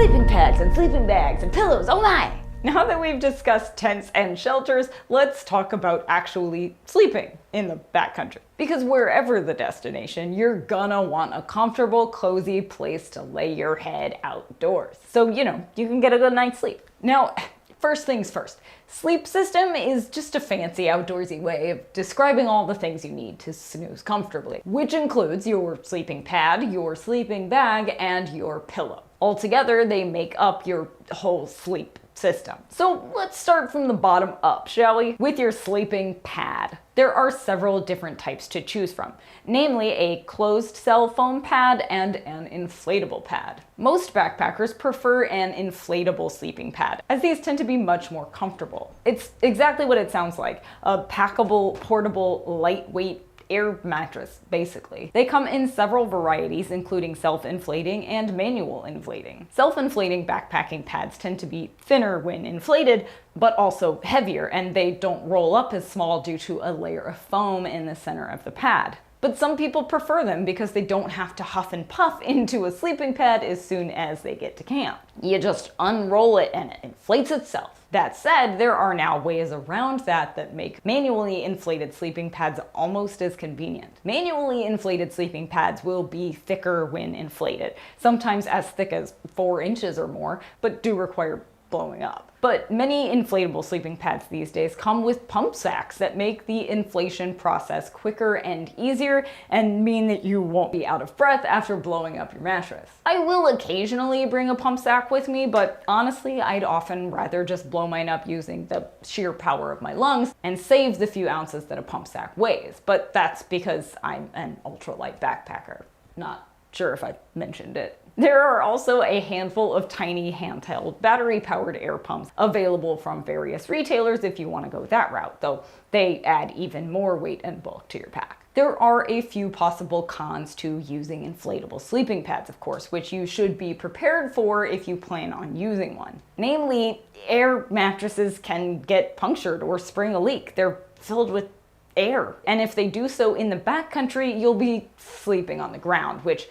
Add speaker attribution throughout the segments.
Speaker 1: sleeping pads and sleeping bags and pillows, oh my! Now that we've discussed tents and shelters, let's talk about actually sleeping in the backcountry. Because wherever the destination, you're gonna want a comfortable, cozy place to lay your head outdoors. So, you can get a good night's sleep. Now, first things first, sleep system is just a fancy outdoorsy way of describing all the things you need to snooze comfortably, which includes your sleeping pad, your sleeping bag, and your pillow. Altogether, they make up your whole sleep system. So let's start from the bottom up, shall we? With your sleeping pad. There are several different types to choose from, namely a closed cell foam pad and an inflatable pad. Most backpackers prefer an inflatable sleeping pad, as these tend to be much more comfortable. It's exactly what it sounds like, a packable, portable, lightweight air mattress, basically. They come in several varieties, including self-inflating and manual inflating. Self-inflating backpacking pads tend to be thinner when inflated, but also heavier, and they don't roll up as small due to a layer of foam in the center of the pad. But some people prefer them because they don't have to huff and puff into a sleeping pad as soon as they get to camp. You just unroll it and it inflates itself. That said, there are now ways around that make manually inflated sleeping pads almost as convenient. Manually inflated sleeping pads will be thicker when inflated, sometimes as thick as 4 inches or more, but do require blowing up. But many inflatable sleeping pads these days come with pump sacks that make the inflation process quicker and easier and mean that you won't be out of breath after blowing up your mattress. I will occasionally bring a pump sack with me, but honestly, I'd often rather just blow mine up using the sheer power of my lungs and save the few ounces that a pump sack weighs. But that's because I'm an ultralight backpacker. Not sure if I mentioned it. There are also a handful of tiny handheld battery-powered air pumps available from various retailers if you want to go that route, though they add even more weight and bulk to your pack. There are a few possible cons to using inflatable sleeping pads, of course, which you should be prepared for if you plan on using one. Namely, air mattresses can get punctured or spring a leak. They're filled with air. And if they do so in the backcountry, you'll be sleeping on the ground, which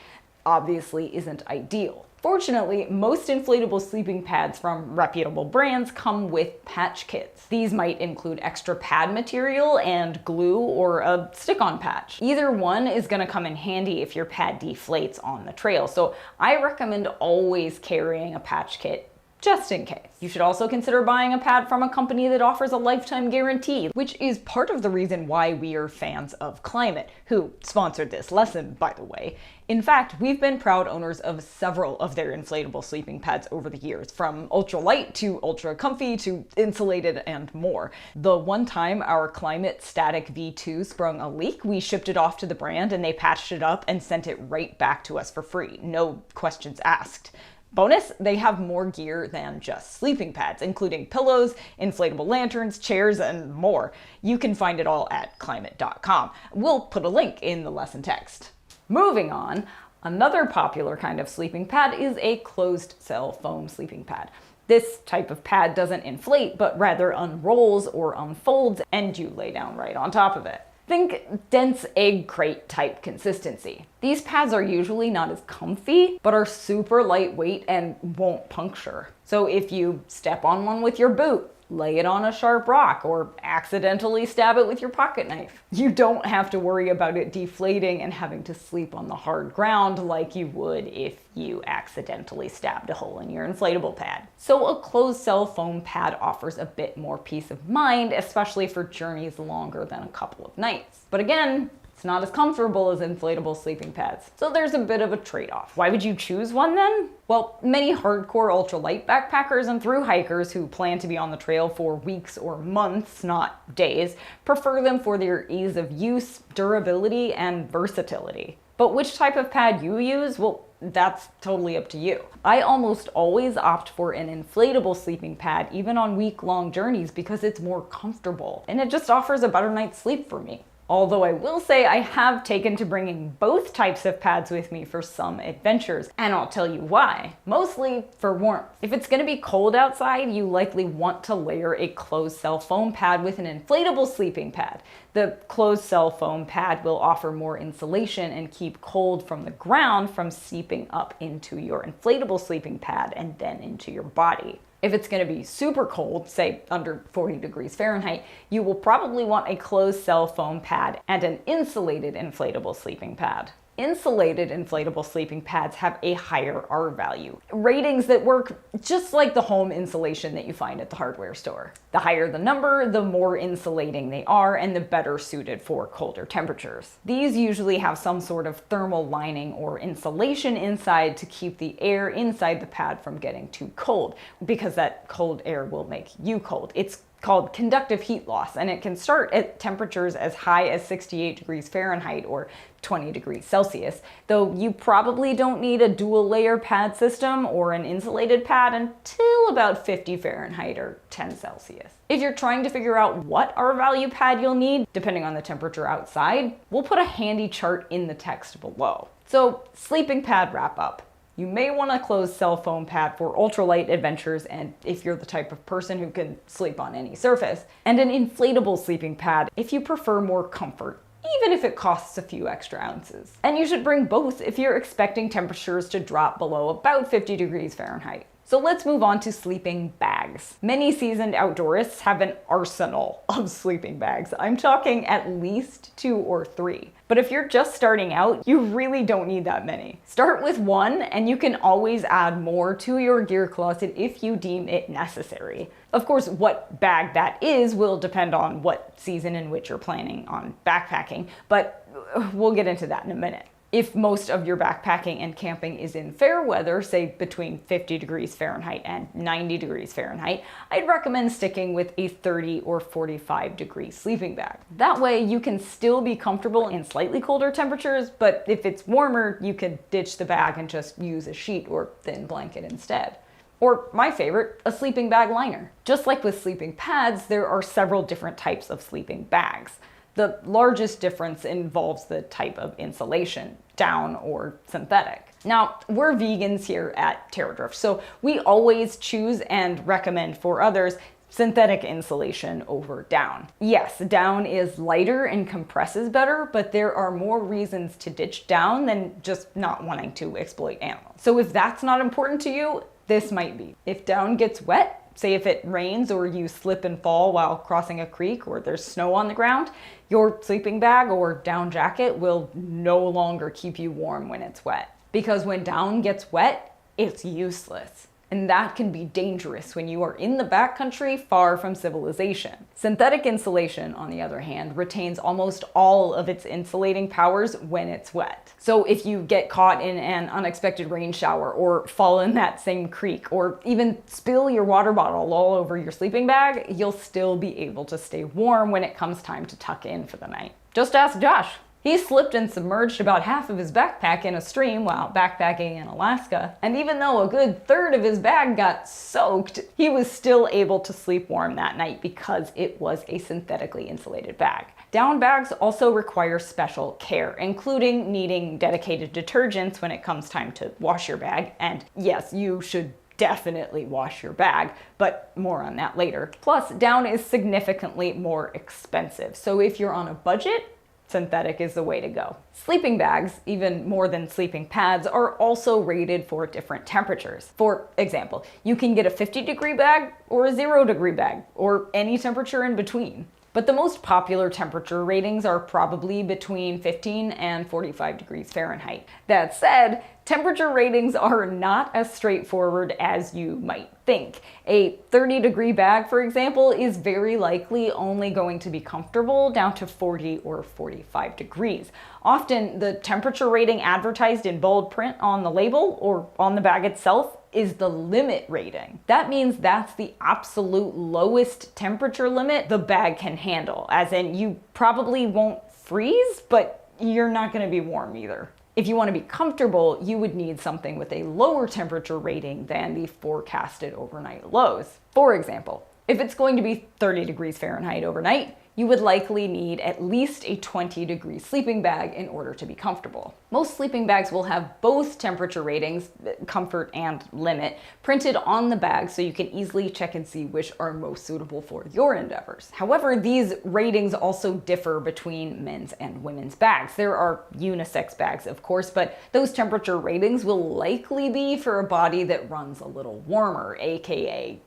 Speaker 1: obviously isn't ideal. Fortunately, most inflatable sleeping pads from reputable brands come with patch kits. These might include extra pad material and glue or a stick-on patch. Either one is going to come in handy if your pad deflates on the trail, so I recommend always carrying a patch kit just in case. You should also consider buying a pad from a company that offers a lifetime guarantee, which is part of the reason why we are fans of Climate, who sponsored this lesson, by the way. In fact, we've been proud owners of several of their inflatable sleeping pads over the years, from ultralight to ultra comfy to insulated and more. The one time our Climate Static V2 sprung a leak, we shipped it off to the brand and they patched it up and sent it right back to us for free. No questions asked. Bonus, they have more gear than just sleeping pads, including pillows, inflatable lanterns, chairs, and more. You can find it all at climate.com. We'll put a link in the lesson text. Moving on, another popular kind of sleeping pad is a closed cell foam sleeping pad. This type of pad doesn't inflate, but rather unrolls or unfolds, and you lay down right on top of it. Think dense egg crate type consistency. These pads are usually not as comfy, but are super lightweight and won't puncture. So if you step on one with your boot, lay it on a sharp rock, or accidentally stab it with your pocket knife, you don't have to worry about it deflating and having to sleep on the hard ground like you would if you accidentally stabbed a hole in your inflatable pad. So a closed cell foam pad offers a bit more peace of mind, especially for journeys longer than a couple of nights. But again, it's not as comfortable as inflatable sleeping pads, so there's a bit of a trade-off. Why would you choose one then? Well, many hardcore ultralight backpackers and thru hikers who plan to be on the trail for weeks or months, not days, prefer them for their ease of use, durability, and versatility. But which type of pad you use, well, that's totally up to you. I almost always opt for an inflatable sleeping pad, even on week-long journeys, because it's more comfortable, and it just offers a better night's sleep for me. Although I will say I have taken to bringing both types of pads with me for some adventures, and I'll tell you why. Mostly for warmth. If it's going to be cold outside, you likely want to layer a closed cell foam pad with an inflatable sleeping pad. The closed cell foam pad will offer more insulation and keep cold from the ground from seeping up into your inflatable sleeping pad and then into your body. If it's going to be super cold, say under 40 degrees Fahrenheit, you will probably want a closed cell foam pad and an insulated inflatable sleeping pad. Insulated inflatable sleeping pads have a higher R value, ratings that work just like the home insulation that you find at the hardware store. The higher the number, the more insulating they are and the better suited for colder temperatures. These usually have some sort of thermal lining or insulation inside to keep the air inside the pad from getting too cold, because that cold air will make you cold. It's called conductive heat loss, and it can start at temperatures as high as 68 degrees Fahrenheit or 20 degrees Celsius, though you probably don't need a dual layer pad system or an insulated pad until about 50 Fahrenheit or 10 Celsius. If you're trying to figure out what R value pad you'll need, depending on the temperature outside, we'll put a handy chart in the text below. So, sleeping pad wrap up. You may want a closed cell foam pad for ultralight adventures, and if you're the type of person who can sleep on any surface, and an inflatable sleeping pad if you prefer more comfort, even if it costs a few extra ounces. And you should bring both if you're expecting temperatures to drop below about 50 degrees Fahrenheit. So let's move on to sleeping bags. Many seasoned outdoorists have an arsenal of sleeping bags. I'm talking at least 2 or 3. But if you're just starting out, you really don't need that many. Start with 1, and you can always add more to your gear closet if you deem it necessary. Of course, what bag that is will depend on what season in which you're planning on backpacking, but we'll get into that in a minute. If most of your backpacking and camping is in fair weather, say between 50 degrees Fahrenheit and 90 degrees Fahrenheit, I'd recommend sticking with a 30 or 45 degree sleeping bag. That way you can still be comfortable in slightly colder temperatures, but if it's warmer, you can ditch the bag and just use a sheet or thin blanket instead. Or my favorite, a sleeping bag liner. Just like with sleeping pads, there are several different types of sleeping bags. The largest difference involves the type of insulation, down or synthetic. Now, we're vegans here at Terradrift, so we always choose and recommend for others synthetic insulation over down. Yes, down is lighter and compresses better, but there are more reasons to ditch down than just not wanting to exploit animals. So if that's not important to you, this might be. If down gets wet, say if it rains or you slip and fall while crossing a creek or there's snow on the ground, your sleeping bag or down jacket will no longer keep you warm when it's wet. Because when down gets wet, it's useless. And that can be dangerous when you are in the backcountry far from civilization. Synthetic insulation, on the other hand, retains almost all of its insulating powers when it's wet. So if you get caught in an unexpected rain shower or fall in that same creek or even spill your water bottle all over your sleeping bag, you'll still be able to stay warm when it comes time to tuck in for the night. Just ask Josh. He slipped and submerged about half of his backpack in a stream while backpacking in Alaska, and even though a good third of his bag got soaked, he was still able to sleep warm that night because it was a synthetically insulated bag. Down bags also require special care, including needing dedicated detergents when it comes time to wash your bag, and yes, you should definitely wash your bag, but more on that later. Plus, down is significantly more expensive, so if you're on a budget, synthetic is the way to go. Sleeping bags, even more than sleeping pads, are also rated for different temperatures. For example, you can get a 50-degree bag or a 0-degree bag, or any temperature in between. But the most popular temperature ratings are probably between 15 and 45 degrees Fahrenheit. That said, temperature ratings are not as straightforward as you might think. A 30-degree bag, for example, is very likely only going to be comfortable down to 40 or 45 degrees. Often, the temperature rating advertised in bold print on the label or on the bag itself is the limit rating. That means that's the absolute lowest temperature limit the bag can handle, as in you probably won't freeze, but you're not going to be warm either. If you want to be comfortable, you would need something with a lower temperature rating than the forecasted overnight lows. For example, if it's going to be 30 degrees Fahrenheit overnight, you would likely need at least a 20-degree sleeping bag in order to be comfortable. Most sleeping bags will have both temperature ratings, comfort and limit, printed on the bag so you can easily check and see which are most suitable for your endeavors. However, these ratings also differ between men's and women's bags. There are unisex bags, of course, but those temperature ratings will likely be for a body that runs a little warmer, aka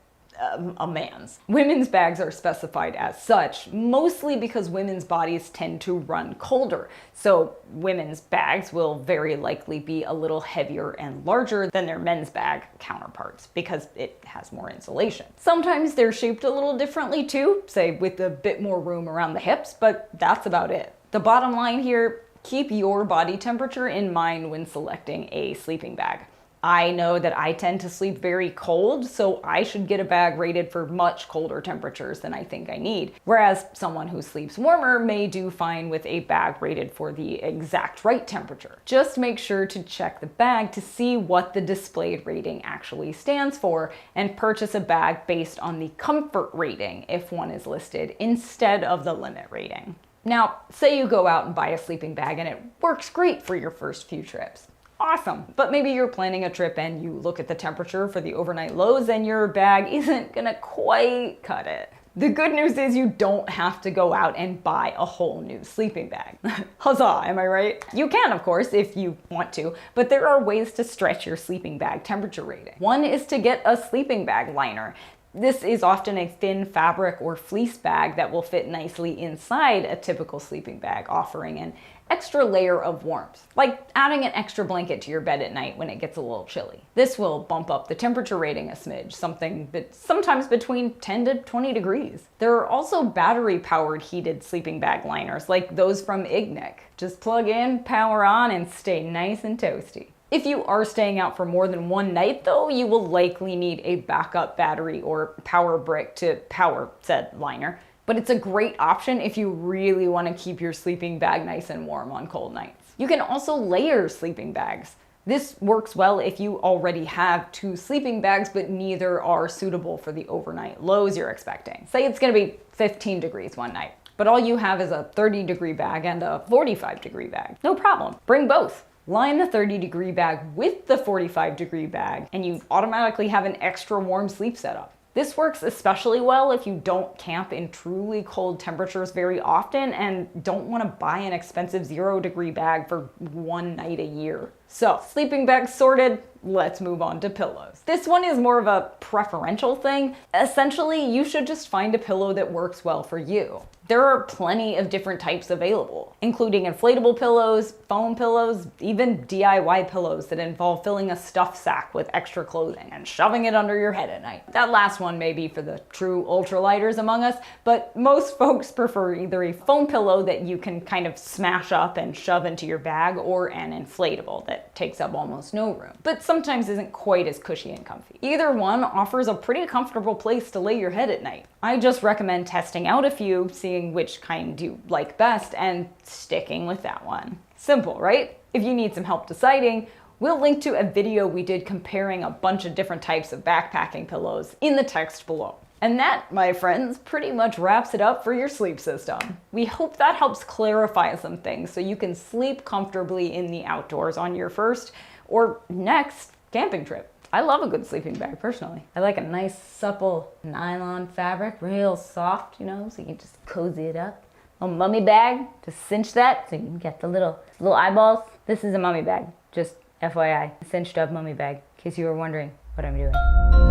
Speaker 1: a man's. Women's bags are specified as such, mostly because women's bodies tend to run colder. So women's bags will very likely be a little heavier and larger than their men's bag counterparts because it has more insulation. Sometimes they're shaped a little differently too, say with a bit more room around the hips, but that's about it. The bottom line here, keep your body temperature in mind when selecting a sleeping bag. I know that I tend to sleep very cold, so I should get a bag rated for much colder temperatures than I think I need. Whereas someone who sleeps warmer may do fine with a bag rated for the exact right temperature. Just make sure to check the bag to see what the displayed rating actually stands for and purchase a bag based on the comfort rating if one is listed instead of the limit rating. Now, say you go out and buy a sleeping bag and it works great for your first few trips. Awesome, but maybe you're planning a trip and you look at the temperature for the overnight lows and your bag isn't gonna quite cut it. The good news is you don't have to go out and buy a whole new sleeping bag. Huzzah, am I right? You can, of course, if you want to, but there are ways to stretch your sleeping bag temperature rating. One is to get a sleeping bag liner. This is often a thin fabric or fleece bag that will fit nicely inside a typical sleeping bag, offering an extra layer of warmth, like adding an extra blanket to your bed at night when it gets a little chilly. This will bump up the temperature rating a smidge, something that's sometimes between 10 to 20 degrees. There are also battery-powered heated sleeping bag liners, like those from Ignic. Just plug in, power on, and stay nice and toasty. If you are staying out for more than one night though, you will likely need a backup battery or power brick to power said liner. But it's a great option if you really want to keep your sleeping bag nice and warm on cold nights. You can also layer sleeping bags. This works well if you already have two sleeping bags, but neither are suitable for the overnight lows you're expecting. Say it's going to be 15 degrees one night, but all you have is a 30-degree bag and a 45-degree bag. No problem. Bring both. Line the 30-degree bag with the 45-degree bag, and you automatically have an extra warm sleep setup. This works especially well if you don't camp in truly cold temperatures very often and don't want to buy an expensive 0-degree bag for one night a year. So, sleeping bags sorted, let's move on to pillows. This one is more of a preferential thing. Essentially, you should just find a pillow that works well for you. There are plenty of different types available, including inflatable pillows, foam pillows, even DIY pillows that involve filling a stuffed sack with extra clothing and shoving it under your head at night. That last one may be for the true ultralighters among us, but most folks prefer either a foam pillow that you can kind of smash up and shove into your bag or an inflatable that takes up almost no room, but sometimes isn't quite as cushy and comfy. Either one offers a pretty comfortable place to lay your head at night. I just recommend testing out a few, seeing which kind you like best, and sticking with that one. Simple, right? If you need some help deciding, we'll link to a video we did comparing a bunch of different types of backpacking pillows in the text below. And that, my friends, pretty much wraps it up for your sleep system. We hope that helps clarify some things so you can sleep comfortably in the outdoors on your first or next camping trip. I love a good sleeping bag, personally. I like a nice, supple nylon fabric, real soft, you know, so you can just cozy it up. A mummy bag to cinch that so you can get the little eyeballs. This is a mummy bag, just FYI. A cinched up mummy bag, in case you were wondering what I'm doing.